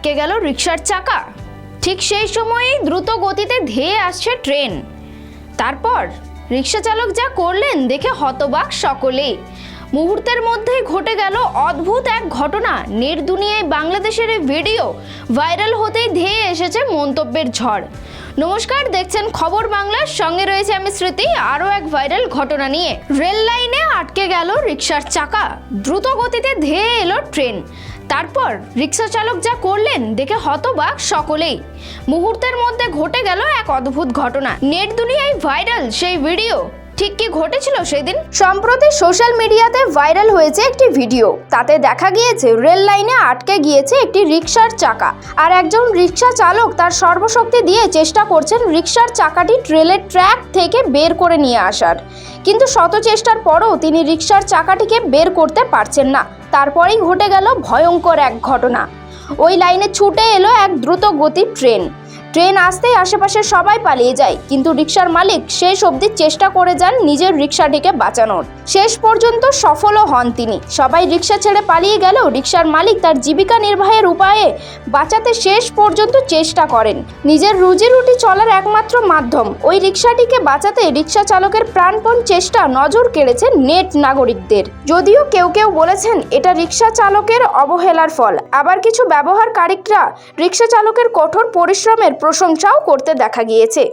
আটকে গেল রিকশার চাকা। ঠিক সেই সময়েই দ্রুত গতিতে ধেয়ে আসছে ট্রেন। তারপর রিকশা চালক যা করলেন দেখে হতবাক সকলেই। মুহূর্তের মধ্যেই ঘটে গেল অদ্ভুত এক ঘটনা। নেট দুনিয়ায় বাংলাদেশের এই ভিডিও ভাইরাল হতেই ধেয়ে এসেছে মন্তব্যের ঝড়। নমস্কার, দেখছেন খবর বাংলার সঙ্গে রয়েছে আমি স্মৃতি। আরও এক ভাইরাল ঘটনা নিয়ে। রেল লাইনে আটকে গেল রিকশার চাকা, দ্রুত গতিতে ধেয়ে এলো ট্রেন। তারপর রিকশা চালক যা করলেন দেখে হতবাক সকলেই। মুহূর্তের মধ্যে ঘটে গেল এক অদ্ভুত ঘটনা। নেট দুনিয়ায় ভাইরাল সেই ভিডিও। ঠিক কি ঘটেছিল সেদিন? সম্প্রতি সোশ্যাল মিডিয়াতে ভাইরাল হয়েছে একটি ভিডিও। তাতে দেখা গিয়েছে রেল লাইনে আটকে গিয়েছে একটি রিকশার চাকা, আর একজন রিকশা চালক তার সর্বশক্তি দিয়ে চেষ্টা করছেন রিকশার চাকাটি রেলের ট্র্যাক থেকে বের করে নিয়ে আসার। কিন্তু শত চেষ্টার পরও তিনি রিকশার চাকাটিকে বের করতে পারছেন না। তারপরেই ঘটে গেল ভয়ঙ্কর এক ঘটনা। ওই লাইনে ছুটে এলো এক দ্রুত গতির ট্রেন। ট্রেন আসতেই আশেপাশের সবাই পালিয়ে যায়, কিন্তু রিকশার মালিক শেষ অবধি চেষ্টা করে যান নিজের রিকশাটিকে বাঁচানোর। শেষ পর্যন্ত সফলও হন তিনি। সবাই রিকশা ছেড়ে পালিয়ে গেলেও রিকশার মালিক তার জীবিকা নির্বাহের উপায়ে বাঁচাতে শেষ পর্যন্ত চেষ্টা করেন। নিজের রুজি রুটি চলার একমাত্র মাধ্যম ওই রিকশাটিকে বাঁচাতে রিকশা চালকের প্রাণপণ চেষ্টা নজর কেড়েছে নেট নাগরিকদের। যদিও কেউ কেউ বলেছেন এটা রিকশা চালকের অবহেলার ফল, আবার কিছু ব্যবহারকারীরা রিকশা চালকের কঠোর পরিশ্রমের প্রশংসাও করতে দেখা গিয়েছে।